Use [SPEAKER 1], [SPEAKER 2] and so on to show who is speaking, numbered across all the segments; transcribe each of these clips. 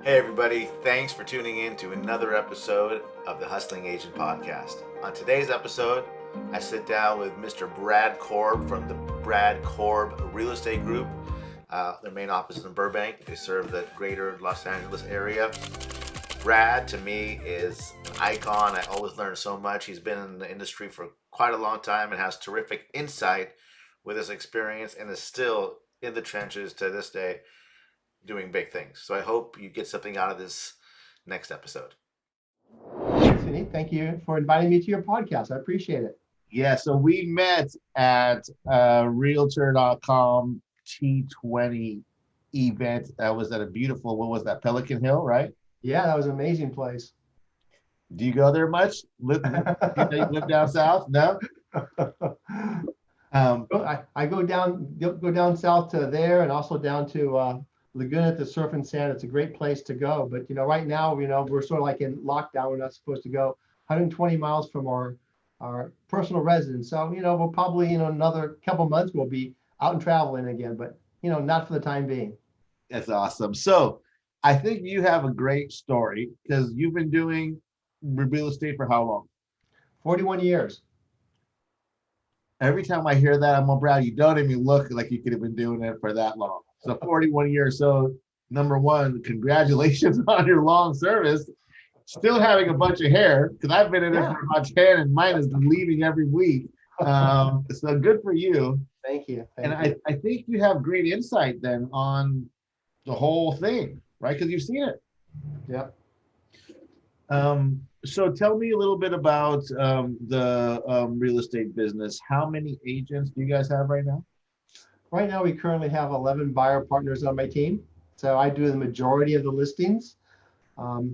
[SPEAKER 1] Hey, everybody, thanks for tuning in to another episode of the Hustling Agent Podcast. On today's episode, I sit down with Mr. Brad Korb from the Brad Korb Real Estate Group. Their main office is in Burbank. They serve the greater Los Angeles area. Brad, to me, is an icon. I always learn so much. He's been in the industry for quite a long time and has terrific insight with his experience and is still in the trenches to this day doing big things. So I hope you get something out of this next episode.
[SPEAKER 2] Suneet, thank you for inviting me to your podcast. I appreciate it.
[SPEAKER 3] Yeah, so we met at Realtor.com T20 event. That was at a beautiful, what was that, Pelican Hill, right?
[SPEAKER 2] Yeah, that was an amazing place.
[SPEAKER 3] Do you go there much? You live down south? No?
[SPEAKER 2] I go down south to there and also down to Laguna to Surf and Sand. It's a great place to go. But right now, we're sort of like in lockdown. We're not supposed to go 120 miles from our personal residence. So we'll probably another couple months we'll be out and traveling again. But not for the time being.
[SPEAKER 3] That's awesome. So I think you have a great story because you've been doing real estate for how long?
[SPEAKER 2] 41 years.
[SPEAKER 3] Every time I hear that, I'm like, Brad, you don't even look like you could have been doing it for that long. So 41 years. So number one, congratulations on your long service. Still having a bunch of hair because I've been in it for about 10 and mine is leaving every week. So good for you.
[SPEAKER 2] Thank you.
[SPEAKER 3] I think you have great insight then on the whole thing, right? Because you've seen it.
[SPEAKER 2] Yeah.
[SPEAKER 3] So tell me a little bit about the real estate business. How many agents do you guys have right now?
[SPEAKER 2] Right now, we currently have 11 buyer partners on my team. So I do the majority of the listings. I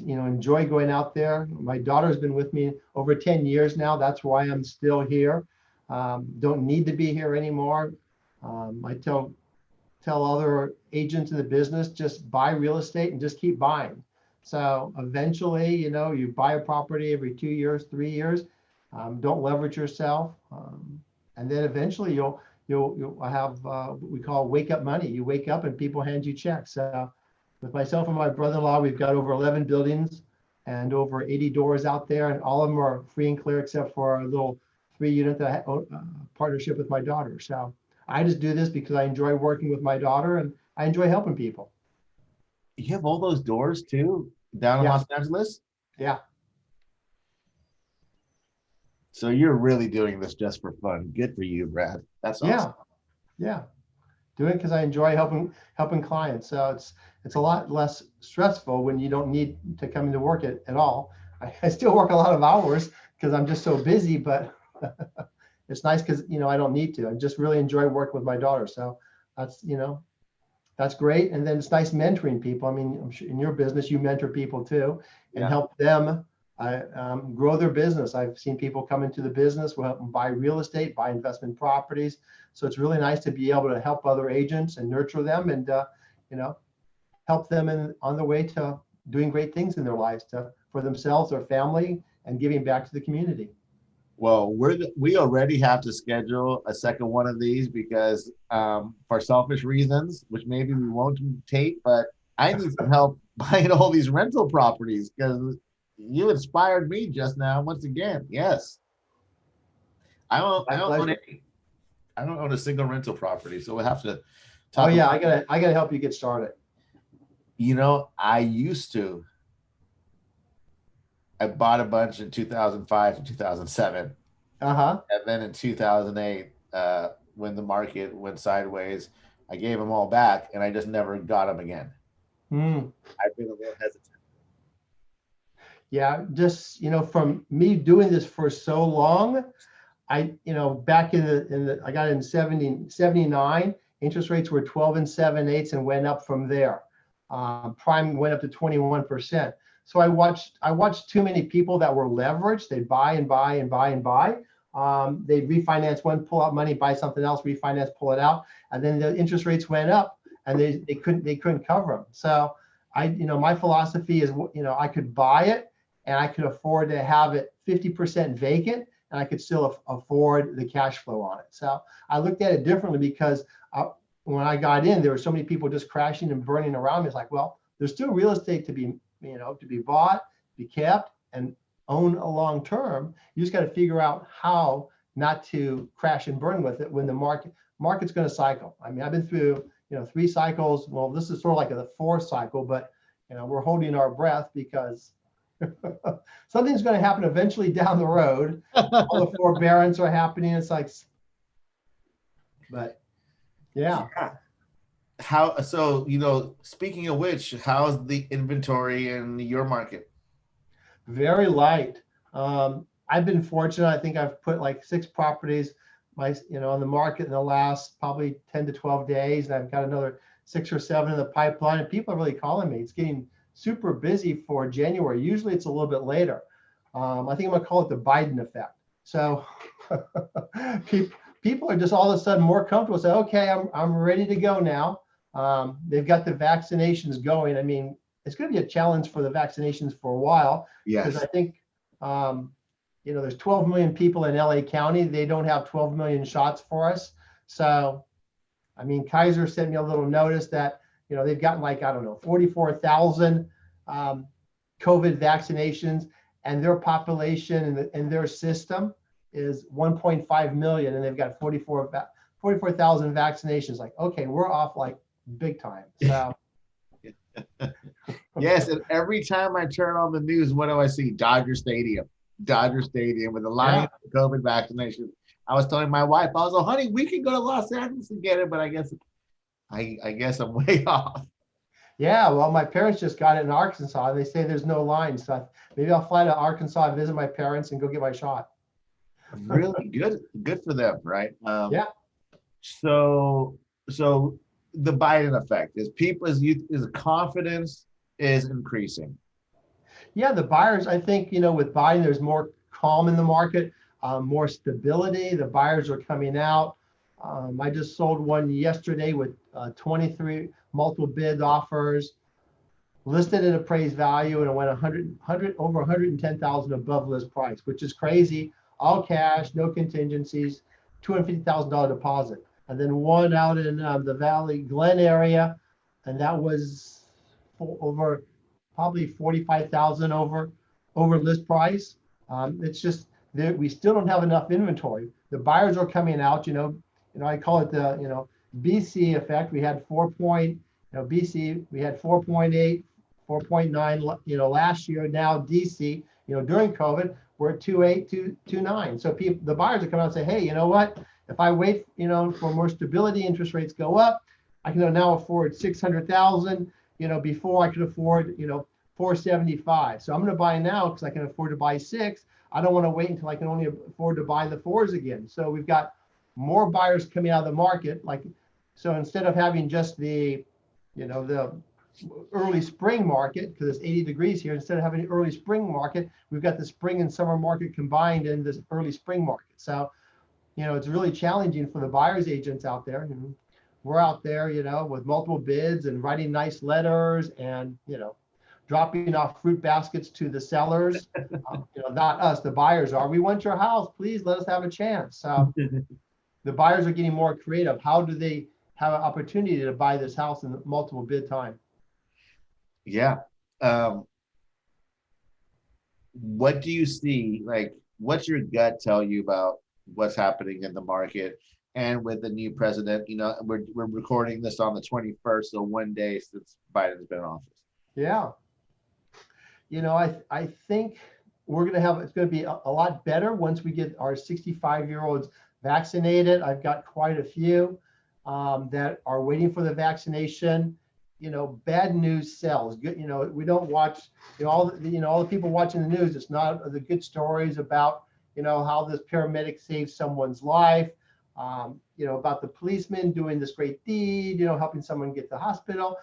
[SPEAKER 2] enjoy going out there. My daughter's been with me over 10 years now. That's why I'm still here. Don't need to be here anymore. I tell other agents in the business, just buy real estate and just keep buying. So eventually, you buy a property every 2 years, 3 years. Don't leverage yourself, and then eventually you'll have what we call wake up money. You wake up and people hand you checks. So with myself and my brother-in-law, we've got over 11 buildings and over 80 doors out there, and all of them are free and clear except for a little 3-unit partnership with my daughter. So I just do this because I enjoy working with my daughter and I enjoy helping people.
[SPEAKER 3] You have all those doors too down in Los Angeles?
[SPEAKER 2] Yeah.
[SPEAKER 3] So you're really doing this just for fun. Good for you, Brad. That's awesome.
[SPEAKER 2] Yeah. Do it because I enjoy helping clients. So it's a lot less stressful when you don't need to come into work at all. I still work a lot of hours because I'm just so busy, but it's nice because I don't need to. I just really enjoy working with my daughter. So that's great. And then it's nice mentoring people. I mean, I'm sure in your business you mentor people too and help them grow their business. I've seen people come into the business, will help them buy real estate, buy investment properties. So it's really nice to be able to help other agents and nurture them and help them on the way to doing great things in their lives for themselves, their family, and giving back to the community.
[SPEAKER 3] Well, we already have to schedule a second one of these because for selfish reasons, which maybe we won't take, but I need some help buying all these rental properties because you inspired me just now once again. Yes. I don't own a single rental property, so we'll have to
[SPEAKER 2] talk. Oh yeah, I gotta help you get started.
[SPEAKER 3] I used to. I bought a bunch in 2005 to 2007. And then in 2008, when the market went sideways, I gave them all back and I just never got them again. I've been a little hesitant.
[SPEAKER 2] Yeah, just from me doing this for so long, I back in the I got in 79, interest rates were 12 and 7/8 and went up from there. Prime went up to 21%. So I watched too many people that were leveraged. They'd buy and buy and buy and buy. They'd refinance one, pull out money, buy something else, refinance, pull it out, and then the interest rates went up, and they couldn't cover them. So my philosophy is I could buy it, and I could afford to have it 50% vacant, and I could still afford the cash flow on it. So I looked at it differently because when I got in, there were so many people just crashing and burning around me. It's like, well, there's still real estate to be, to be bought, be kept, and own a long term. You just got to figure out how not to crash and burn with it when the market's going to cycle. I mean, I've been through 3 cycles. Well, this is sort of like the 4th cycle, but we're holding our breath because something's going to happen eventually down the road. All the forbearance are happening. It's like, but yeah.
[SPEAKER 3] How so? Speaking of which, how's the inventory in your market?
[SPEAKER 2] Very light. I've been fortunate. I think I've put like 6 properties, on the market in the last probably 10 to 12 days, and I've got another 6 or 7 in the pipeline. And people are really calling me. It's getting super busy for January. Usually it's a little bit later. I think I'm gonna call it the Biden effect. So people are just all of a sudden more comfortable. Say, okay, I'm ready to go now. They've got the vaccinations going. I mean, it's going to be a challenge for the vaccinations for a while.
[SPEAKER 3] Yes.
[SPEAKER 2] Because I think, there's 12 million people in LA County. They don't have 12 million shots for us. So, I mean, Kaiser sent me a little notice that, they've gotten 44,000 COVID vaccinations, and their population in their system is 1.5 million, and they've got 44,000 vaccinations. Like, okay, we're off like big time. So.
[SPEAKER 3] Yes, and every time I turn on the news, what do I see? Dodger Stadium with the line of COVID vaccination. I was telling my wife, I was like, honey, we can go to Los Angeles and get it, but I guess I'm way off.
[SPEAKER 2] Yeah, well, my parents just got it in Arkansas. They say there's no line, so maybe I'll fly to Arkansas and visit my parents and go get my shot.
[SPEAKER 3] Really good for them, right?
[SPEAKER 2] Yeah.
[SPEAKER 3] So the Biden effect is confidence is increasing.
[SPEAKER 2] Yeah, the buyers, I think, with Biden, there's more calm in the market, more stability. The buyers are coming out. I just sold one yesterday with 23 multiple bid offers, listed at appraised value, and it went over 110,000 above list price, which is crazy. All cash, no contingencies, $250,000 deposit. And then one out in the Valley Glen area, and that was over probably 45,000 over list price. It's just we still don't have enough inventory. The buyers are coming out. I call it the BC effect. We had BC we had 4.8, 4.9 last year. Now DC during COVID we're at 2.8, 2.9. So the buyers are coming out and say, hey, you know what? If I wait for more stability, interest rates go up, I can now afford 600,000. Before I could afford 475. So I'm going to buy now because I can afford to buy 6. I don't want to wait until I can only afford to buy the 4s again. So we've got more buyers coming out of the market. So instead of having just the early spring market, because it's 80 degrees here, instead of having an early spring market, we've got the spring and summer market combined in this early spring market. So, it's really challenging for the buyer's agents out there. We're out there, with multiple bids and writing nice letters and, dropping off fruit baskets to the sellers. Not us, the buyers are. We want your house, please let us have a chance. So the buyers are getting more creative. How do they have an opportunity to buy this house in multiple bid time?
[SPEAKER 3] Yeah. What do you see? What's your gut tell you about what's happening in the market? And with the new president, we're recording this on the 21st, so one day since Biden's been in office.
[SPEAKER 2] Yeah. I think it's going to be a lot better once we get our 65-year-olds vaccinated. I've got quite a few that are waiting for the vaccination. Bad news sells. Good, we don't watch all the people watching the news. It's not the good stories about how this paramedic saved someone's life. About the policeman doing this great deed, helping someone get to the hospital.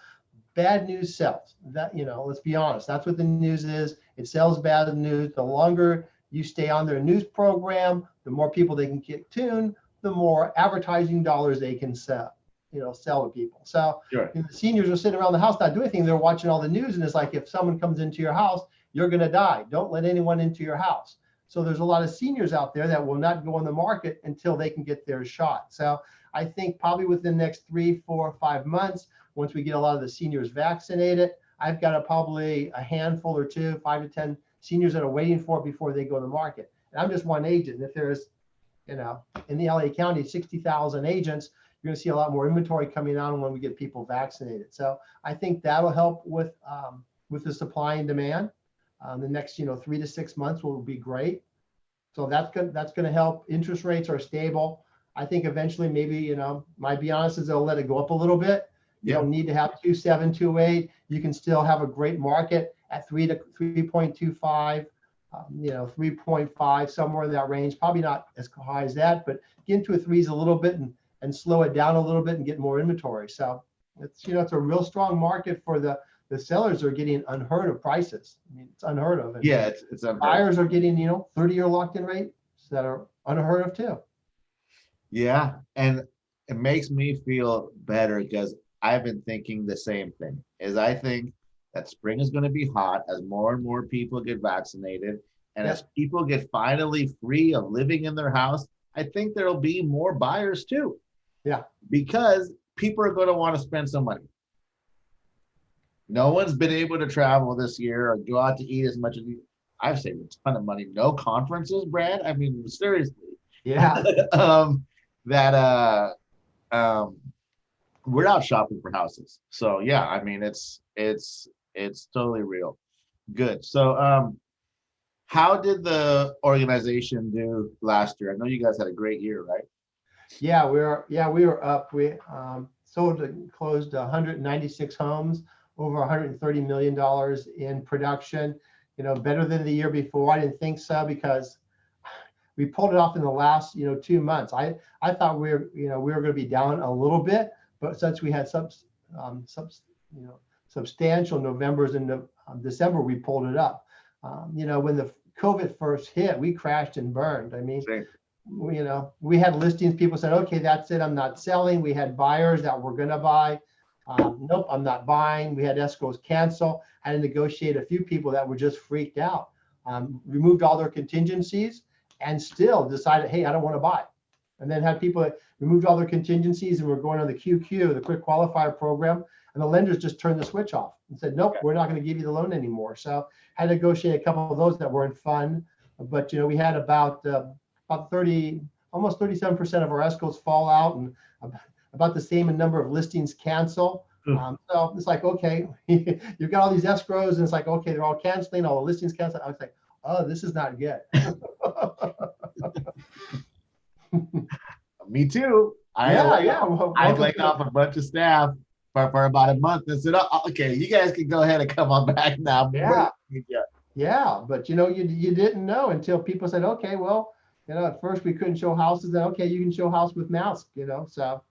[SPEAKER 2] Bad news sells. That, let's be honest, that's what the news is. It sells bad news. The longer you stay on their news program, the more people they can get tuned, the more advertising dollars they can sell to people. So
[SPEAKER 3] sure.
[SPEAKER 2] The seniors are sitting around the house not doing anything. They're watching all the news, and it's like, if someone comes into your house, you're going to die. Don't let anyone into your house. So there's a lot of seniors out there that will not go on the market until they can get their shot. So I think probably within the next 3, 4, 5 months, once we get a lot of the seniors vaccinated, I've got probably a handful or two, 5 to 10 seniors that are waiting for it before they go to the market. And I'm just one agent. If there's, in the LA County, 60,000 agents, you're going to see a lot more inventory coming on when we get people vaccinated. So I think that'll help with the supply and demand. The next, 3 to 6 months will be great. So that's going to help. Interest rates are stable. I think eventually, maybe, my be honest is they'll let it go up a little bit. You don't need to have 2.7, 2.8. You can still have a great market at 3 to 3.25, 3.5, somewhere in that range. Probably not as high as that, but get into a threes a little bit and slow it down a little bit and get more inventory. So it's, it's a real strong market for the sellers are getting unheard of prices. I mean, it's unheard of. And
[SPEAKER 3] Yeah, it's unheard.
[SPEAKER 2] Buyers are getting, 30-year locked-in rates that are unheard of too.
[SPEAKER 3] Yeah, and it makes me feel better because I've been thinking the same thing. Is I think that spring is going to be hot as more and more people get vaccinated, and as people get finally free of living in their house, I think there'll be more buyers too.
[SPEAKER 2] Yeah,
[SPEAKER 3] because people are going to want to spend some money. No one's been able to travel this year or go out to eat as much as I've saved a ton of money. No conferences, Brad. I mean, seriously.
[SPEAKER 2] yeah.
[SPEAKER 3] We're out shopping for houses. So yeah, I mean, it's totally real. Good. So how did the organization do last year? I know you guys had a great year, right?
[SPEAKER 2] Yeah, we were up. We sold and closed 196 homes, over $130 million in production. Better than the year before. I didn't think so because we pulled it off in the last 2 months. I thought we were going to be down a little bit, but since we had substantial Novembers and December, we pulled it up. When the COVID first hit, we crashed and burned. I mean.
[SPEAKER 3] Same.
[SPEAKER 2] We had listings. People said, okay, that's it. I'm not selling. We had buyers that were going to buy. Nope, I'm not buying. We had escrows cancel. I had to negotiate a few people that were just freaked out. Removed all their contingencies and still decided, hey, I don't want to buy. And then had people that removed all their contingencies and were going on the QQ, the quick qualifier program, and the lenders just turned the switch off and said, nope, we're not going to give you the loan anymore. So I had to negotiate a couple of those that weren't fun. But, we had about 30, almost 37% of our escrows fall out and about the same in number of listings cancel. So it's like, okay, you've got all these escrows and it's like, okay, they're all canceling, all the listings cancel. I was like, oh, this is not good.
[SPEAKER 3] Me too. I laid off a bunch of staff for about a month and said, oh, okay, you guys can go ahead and come on back now.
[SPEAKER 2] Yeah, but you didn't know until people said, okay, well, at first we couldn't show houses. Then okay, you can show house with masks. So.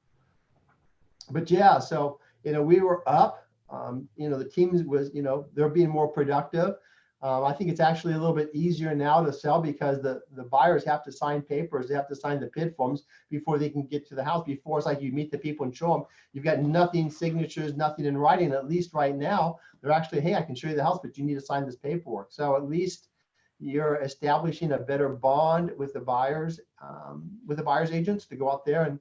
[SPEAKER 2] But yeah, so we were up. The teams was they're being more productive. I think it's actually a little bit easier now to sell because the buyers have to sign papers. They have to sign the PID forms before they can get to the house. Before it's like you meet the people and show them. You've got nothing, signatures, nothing in writing. At least right now, they're actually, hey, I can show you the house, but you need to sign this paperwork. So at least you're establishing a better bond with the buyers agents to go out there and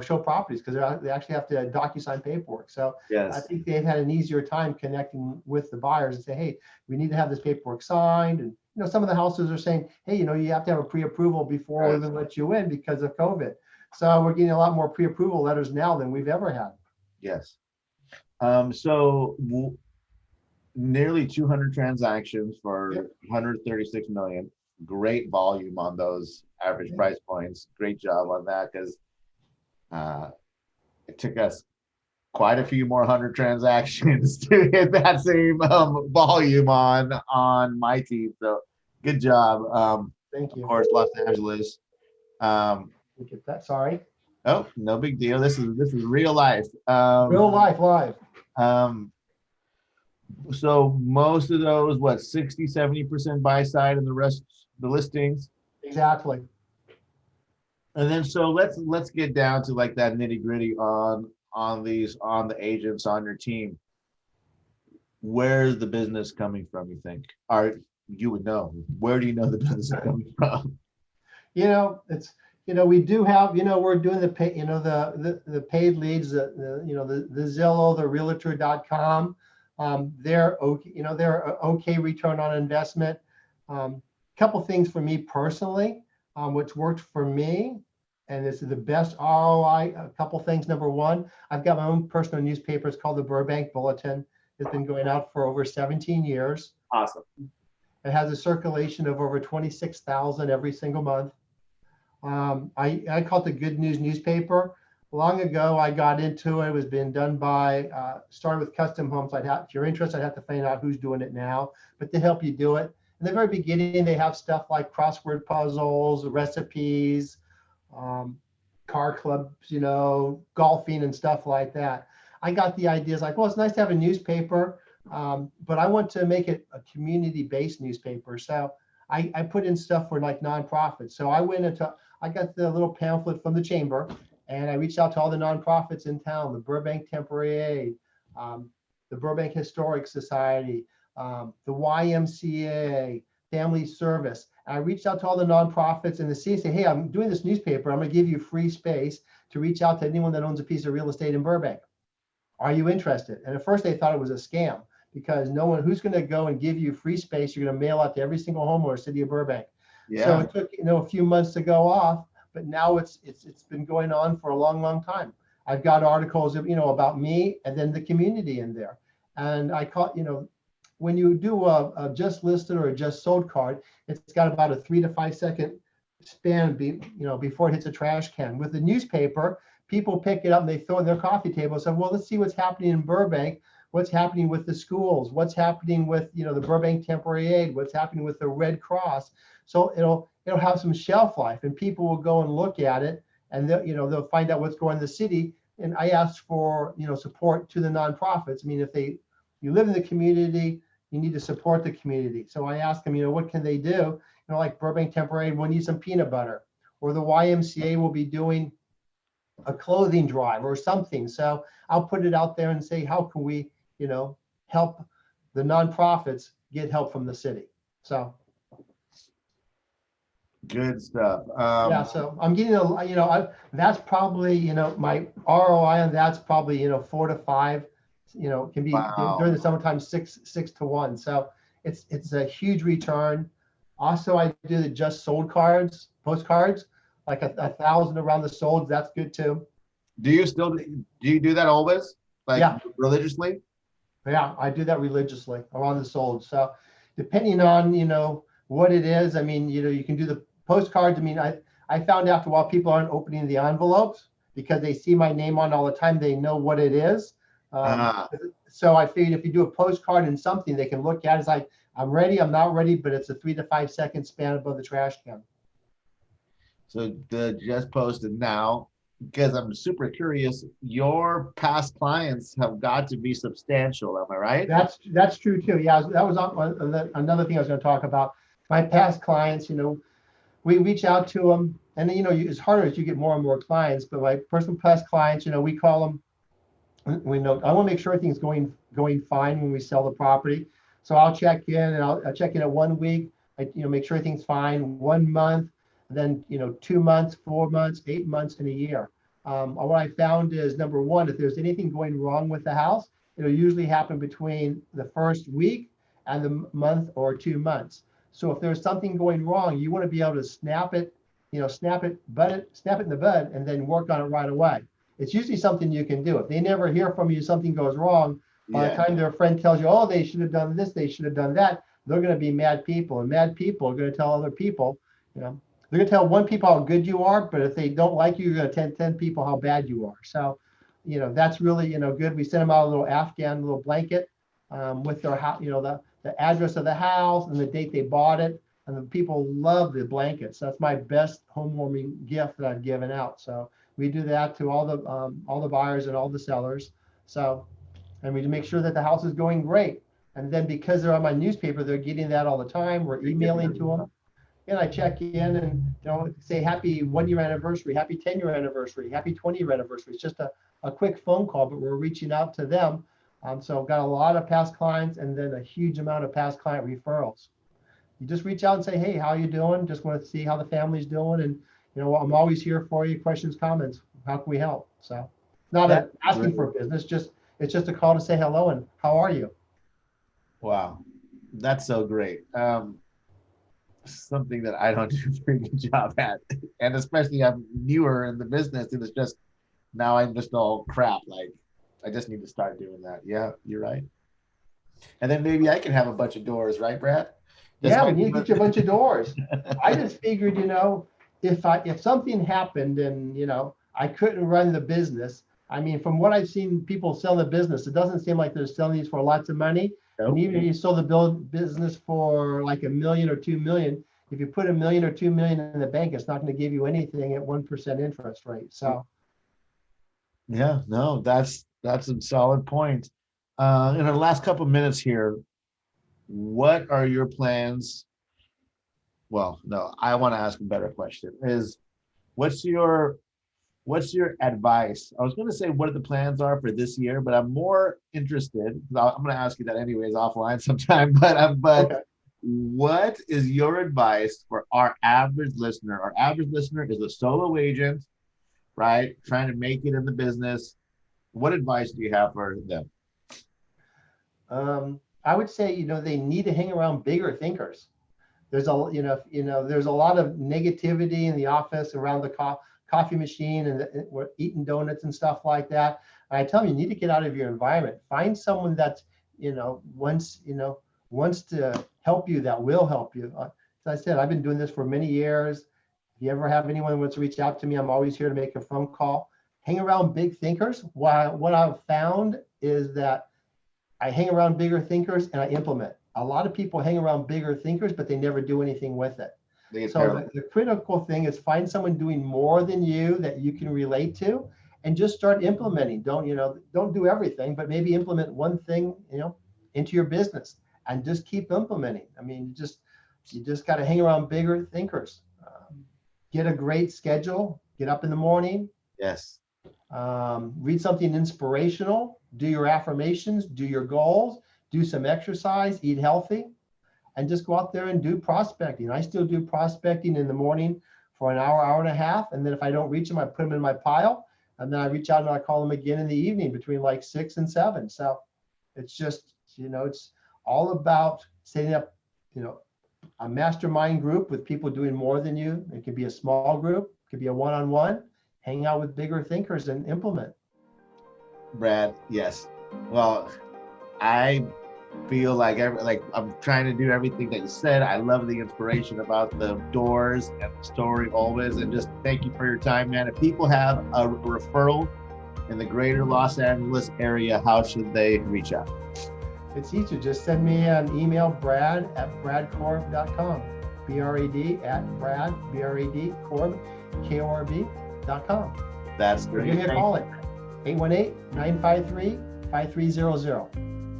[SPEAKER 2] show properties because they actually have to DocuSign paperwork. So
[SPEAKER 3] yes.
[SPEAKER 2] I think they've had an easier time connecting with the buyers and say, hey, we need to have this paperwork signed. And some of the houses are saying, hey, you have to have a pre-approval before we even let you in because of COVID. So we're getting a lot more pre-approval letters now than we've ever had.
[SPEAKER 3] Yes. Nearly 200 transactions for 136 million. Great volume on those average price points. Great job on that because it took us quite a few more 100 transactions to hit that same volume on my team. So good job.
[SPEAKER 2] Thank you.
[SPEAKER 3] Of course, Los Angeles.
[SPEAKER 2] Get that. Sorry.
[SPEAKER 3] Oh, no big deal. This is real life.
[SPEAKER 2] Real life live.
[SPEAKER 3] So most of those, 60-70% buy side and the rest the listings.
[SPEAKER 2] Exactly.
[SPEAKER 3] And then so let's get down to like that nitty gritty on the agents on your team. Where's the business coming from, you think? Or you would know. Where do you know the business is coming from?
[SPEAKER 2] It's we do have, we're doing the pay, the paid leads, the Zillow, the realtor.com. They're okay, they're a okay return on investment. Couple things for me personally, which worked for me, and this is the best ROI. A couple things. Number one, I've got my own personal newspaper. It's called the Burbank Bulletin. It's been going out for over 17 years.
[SPEAKER 3] Awesome.
[SPEAKER 2] It has a circulation of over 26,000 every single month. I call it the Good News newspaper. Long ago, I got into it. It was being done by, started with custom homes. If you're interested, I'd have to find out who's doing it now, but they help you do it. In the very beginning, they have stuff like crossword puzzles, recipes, car clubs, golfing and stuff like that. I got the ideas like, well, it's nice to have a newspaper, but I want to make it a community-based newspaper. So I put in stuff for like nonprofits. So I got the little pamphlet from the chamber, and I reached out to all the nonprofits in town, the Burbank Temporary Aid, the Burbank Historic Society, the YMCA, Family Service. And I reached out to all the nonprofits in the city and say, hey, I'm doing this newspaper. I'm going to give you free space to reach out to anyone that owns a piece of real estate in Burbank. Are you interested? And at first they thought it was a scam because no one who's going to go and give you free space, you're going to mail out to every single homeowner, city of Burbank.
[SPEAKER 3] Yeah.
[SPEAKER 2] So it took a few months to go off, but now it's been going on for a long, long time. I've got articles about me and then the community in there. And I caught, when you do a just listed or a just sold card, it's got about a 3 to 5 second span before it hits a trash can. With the newspaper, people pick it up and they throw it on their coffee table and say, well, let's see what's happening in Burbank. What's happening with the schools? What's happening with the Burbank Temporary Aid? What's happening with the Red Cross? So it'll have some shelf life, and people will go and look at it, and they'll find out what's going on in the city. And I asked for support to the nonprofits. I mean, if you live in the community, you need to support the community. So I asked them, what can they do? Like Burbank Temporary Aid will need some peanut butter, or the YMCA will be doing a clothing drive or something. So I'll put it out there and say, how can we help the nonprofits get help from the city? So
[SPEAKER 3] good stuff.
[SPEAKER 2] yeah, so I'm getting that's probably my ROI on that's probably 4 to 5. Can be
[SPEAKER 3] Wow.
[SPEAKER 2] during the summertime 6 to 1. So it's a huge return. Also, I do the just sold postcards, like 1,000 around the sold. That's good too.
[SPEAKER 3] Do you do that always? Like
[SPEAKER 2] Yeah.
[SPEAKER 3] religiously?
[SPEAKER 2] Yeah, I do that religiously around the sold. So depending on, what it is, I mean, you can do the postcards. I mean, I found after a while people aren't opening the envelopes because they see my name on all the time. They know what it is. So I figured if you do a postcard and something, they can look at it. It's like, I'm ready, I'm not ready, but it's a 3 to 5 second span above the trash can.
[SPEAKER 3] So the just posted now, because I'm super curious, your past clients have got to be substantial. Am I right?
[SPEAKER 2] That's true too. Yeah, that was another thing I was going to talk about. My past clients, we reach out to them, and it's harder as you get more and more clients. But my personal past clients, we call them. I want to make sure everything's going fine when we sell the property. So I'll check in, and I'll check in at 1 week. I make sure everything's fine. 1 month, then 2 months, 4 months, 8 months, and a year. What I found is, number one, if there's anything going wrong with the house, it'll usually happen between the first week and the month or 2 months. So if there's something going wrong, you want to be able to snap it in the bud, and then work on it right away. It's usually something you can do. If they never hear from you, something goes wrong. By the time their friend tells you, oh, they should have done this, they should have done that, they're going to be mad people. And mad people are going to tell other people, they're going to tell one people how good you are, but if they don't like you, you're going to tell 10 people how bad you are. So, that's really, good. We send them out a little Afghan little blanket with their house, the address of the house and the date they bought it. And the people love the blankets. That's my best home warming gift that I've given out. So we do that to all the buyers and all the sellers. So, and we make sure that the house is going great. And then because they're on my newspaper, they're getting that all the time. We're emailing to them. And I check in and say happy 1 year anniversary, happy 10-year anniversary, happy 20-year anniversary. It's just a quick phone call, but we're reaching out to them. So I've got a lot of past clients and then a huge amount of past client referrals. You just reach out and say, hey, how are you doing? Just want to see how the family's doing. And, I'm always here for you. Questions, comments. How can we help? So not asking for a business, it's just a call to say hello and how are you?
[SPEAKER 3] Wow, that's so great. Something that I don't do a very good job at, and especially I'm newer in the business, and it's just now I'm just all crap. Like I just need to start doing that. Yeah, you're right. And then maybe I can have a bunch of doors, right, Brad? This
[SPEAKER 2] Yeah, we
[SPEAKER 3] might
[SPEAKER 2] need
[SPEAKER 3] be
[SPEAKER 2] to get you a bunch of doors. I just figured, if something happened and, I couldn't run the business, I mean, from what I've seen people sell the business, it doesn't seem like they're selling these for lots of money. And
[SPEAKER 3] Nope.
[SPEAKER 2] even if you sold the business for like 1 million or 2 million, if you put 1 million or 2 million in the bank, it's not going to give you anything at 1% interest rate. So
[SPEAKER 3] Yeah, no, that's a solid point. In our last couple minutes here, what are your plans? Well, no, I want to ask a better question. What's your what's your advice? I was going to say what the plans are for this year, but I'm more interested. I'm going to ask you that anyways offline sometime. But
[SPEAKER 2] okay.
[SPEAKER 3] what is your advice for our average listener? Our average listener is a solo agent, right? Trying to make it in the business. What advice do you have for them?
[SPEAKER 2] I would say, they need to hang around bigger thinkers. There's there's a lot of negativity in the office around the coffee machine and we're eating donuts and stuff like that. And I tell them, you need to get out of your environment. Find someone that's, wants to help you, that will help you. As I said, I've been doing this for many years. If you ever have anyone who wants to reach out to me, I'm always here to make a phone call. Hang around big thinkers. What I've found is that I hang around bigger thinkers and I implement. A lot of people hang around bigger thinkers, but they never do anything with it. So the critical thing is find someone doing more than you that you can relate to and just start implementing. Don't do everything, but maybe implement one thing, into your business and just keep implementing. I mean, you just got to hang around bigger thinkers. Get a great schedule, get up in the morning,
[SPEAKER 3] Yes.
[SPEAKER 2] read something inspirational, do your affirmations, do your goals, do some exercise, eat healthy, and just go out there and do prospecting. I still do prospecting in the morning for an hour, hour and a half. And then if I don't reach them, I put them in my pile. And then I reach out and I call them again in the evening between like 6 and 7. So it's just, it's all about setting up, a mastermind group with people doing more than you. It could be a small group, it could be a one-on-one. Hang out with bigger thinkers and implement.
[SPEAKER 3] Brad, yes. Well, I feel like I'm trying to do everything that you said. I love the inspiration about the doors and the story always, and just thank you for your time, man. If people have a referral in the greater Los Angeles area, how should they reach out?
[SPEAKER 2] It's easy. Just send me an email, brad@bradkorb.com. BRAD@Brad, BRAD, Korb, KORB.com.
[SPEAKER 3] That's
[SPEAKER 2] Or
[SPEAKER 3] great.
[SPEAKER 2] give me a call at 818-953-5300.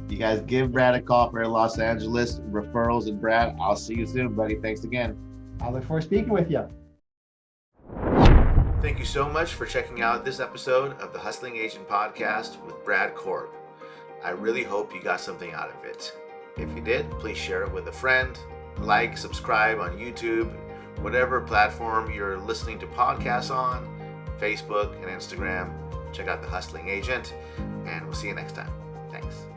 [SPEAKER 3] You guys give Brad a call for Los Angeles referrals. And Brad, I'll see you soon, buddy. Thanks again.
[SPEAKER 2] I look forward to speaking with you.
[SPEAKER 1] Thank you so much for checking out this episode of the Hustling Agent Podcast with Brad Korb. I really hope you got something out of it. If you did, please share it with a friend, like, subscribe on YouTube, whatever platform you're listening to podcasts on, Facebook and Instagram. Check out the Hustling Agent, and we'll see you next time. Thanks.